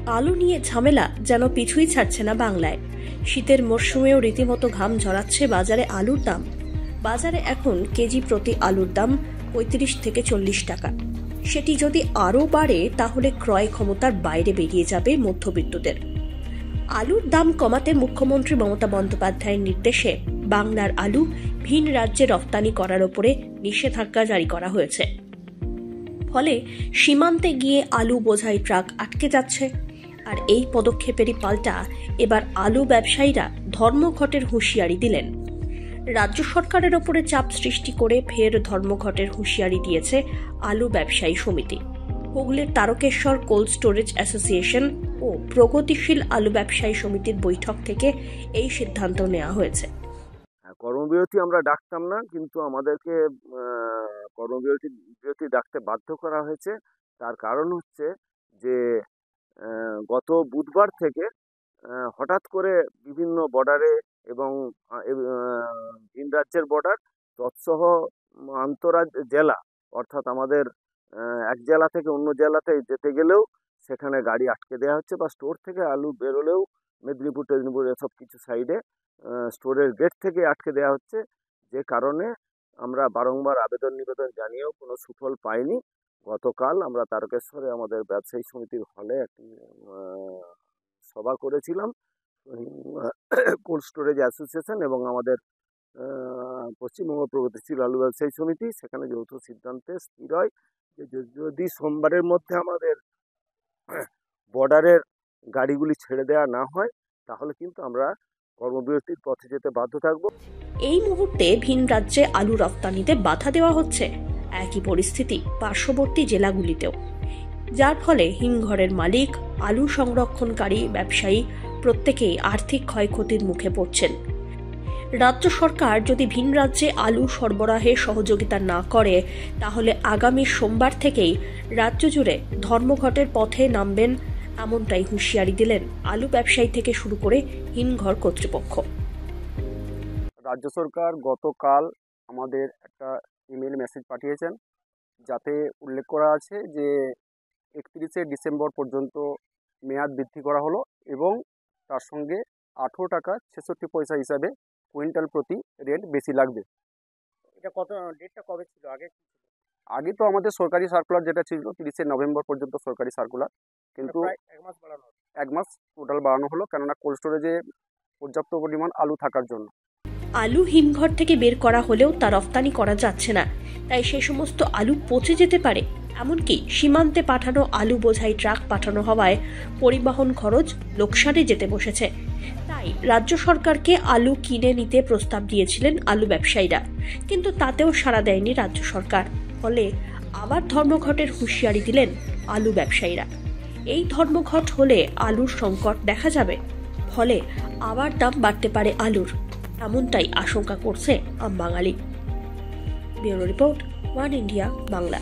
আলু নিয়ে ঝামেলা যেন পিছুই ছাড়ছে না বাংলায়। শীতের মরশুমেও রীতিমতো ঘাম ঝরাচ্ছে বাজারে আলুর দাম। বাজারে এখন কেজি প্রতি আলুর দাম ৩৫ থেকে ৪০ টাকা। সেটি যদি আরও বাড়ে তাহলে ক্রয় ক্ষমতার বাইরে বেরিয়ে যাবে মধ্যবিত্তদের। আলুর দাম কমাতে মুখ্যমন্ত্রী মমতা বন্দ্যোপাধ্যায়ের নির্দেশে বাংলার আলু ভিন রাজ্যে রপ্তানি করার ওপরে নিষেধাজ্ঞা জারি করা হয়েছে। ফলে সীমান্তে গিয়ে আলু বোঝাই ট্রাক আটকে যাচ্ছে। আর এই পদক্ষেপেরই পাল্টা এবার আলু ব্যবসায়ীরা ধর্মঘটের হুঁশিয়ারি দিলেন। রাজ্য সরকারের ওপরে চাপ সৃষ্টি করে ফের ধর্মঘটের হুঁশিয়ারি দিয়েছে আলু ব্যবসায়ী সমিতি। হুগলির তারকেশ্বর কোল্ড স্টোরেজ অ্যাসোসিয়েশন ও প্রগতিশীল আলু ব্যবসায়ী সমিতির বৈঠক থেকে এই সিদ্ধান্ত নেওয়া হয়েছে। কর্মবিরতি আমরা ডাকতাম না, কিন্তু আমাদেরকে কর্মবিরতি ডাকতে বাধ্য করা হয়েছে। তার কারণ হচ্ছে যে গত বুধবার থেকে হঠাৎ করে বিভিন্ন বর্ডারে এবং ভিন রাজ্যের বর্ডার তৎসহ আন্তরাজ্য জেলা, অর্থাৎ আমাদের এক জেলা থেকে অন্য জেলাতে যেতে গেলেও সেখানে গাড়ি আটকে দেওয়া হচ্ছে, বা স্টোর থেকে আলু বেরোলেও মেদিনীপুর এসব কিছু সাইডে স্টোরের গেট থেকে আটকে দেওয়া হচ্ছে। যে কারণে আমরা বারংবার আবেদন নিবেদন জানিয়েও কোনো সুফল পাইনি। গতকাল আমরা তারকেশ্বরে আমাদের ব্যবসায়ী সমিতির হলে একটি সভা করেছিলাম। কোল্ড স্টোরেজ অ্যাসোসিয়েশন এবং আমাদের পশ্চিমবঙ্গ প্রগতিশীল আলু ব্যবসায়ী সমিতি, সেখানে যৌথ সিদ্ধান্তে স্থির হয় যে যদি সোমবারের মধ্যে আমাদের বর্ডারের গাড়িগুলি ছেড়ে দেওয়া না হয় তাহলে কিন্তু আমরা কর্মবিরতির পথে যেতে বাধ্য থাকব। এই মুহূর্তে ভিন রাজ্যে আলু রপ্তানিতে বাধা দেওয়া হচ্ছে। একই পরিস্থিতি পার্শ্ববর্তী জেলাগুলিতেও, যার ফলে হিমঘরের মালিক, আলু সংরক্ষণকারী ব্যবসায়ী প্রত্যেকেই আর্থিক ক্ষয়ক্ষতির মুখে পড়ছেন। রাজ্য সরকার যদি ভিন রাজ্যে আলু সরবরাহে সহযোগিতা না করে তাহলে আগামী সোমবার থেকেই রাজ্য জুড়ে ধর্মঘটের পথে নামবেন, এমনটাই হুঁশিয়ারি দিলেন আলু ব্যবসায়ী থেকে শুরু করে হিমঘর কর্তৃপক্ষ। রাজ্য সরকার গতকাল আমাদের একটা ইমেল মেসেজ পাঠিয়েছেন, যাতে উল্লেখ করা আছে যে 31শে ডিসেম্বর পর্যন্ত মেয়াদ বৃদ্ধি করা হলো এবং তার সঙ্গে 18 টাকা 66 পয়সা হিসাবে কুইন্টাল প্রতি রেট বেশি লাগবে। এটা কত ডেটটা কবে ছিল? আগে তো আমাদের সরকারি সার্কুলার যেটা ছিল 30শে নভেম্বর পর্যন্ত সরকারি সার্কুলার, কিন্তু এক মাস টোটাল বাড়ানো হলো, কেননা কোল্ড স্টোরেজে পর্যাপ্ত পরিমাণ আলু থাকার জন্য। আলু হিমঘর থেকে বের করা হলেও তা রপ্তানি করা যাচ্ছে না, তাই সে সমস্ত আলু পচে যেতে পারে। এমনকি সীমান্তে পাঠানো আলু বোঝাই ট্রাক পাঠানো হওয়ায় পরিবহন খরচ লোকসানে যেতে বসেছে। তাই রাজ্য সরকারকে আলু কিনে নিতে প্রস্তাব দিয়েছিলেন আলু ব্যবসায়ীরা, কিন্তু তাতেও সাড়া দেয়নি রাজ্য সরকার। ফলে আবার ধর্মঘটের হুঁশিয়ারি দিলেন আলু ব্যবসায়ীরা। এই ধর্মঘট হলে আলুর সংকট দেখা যাবে, ফলে আবার দাম বাড়তে পারে আলুর, এমনটাই আশঙ্কা করছে আম বাঙালি। Bureau report, one India Bangla.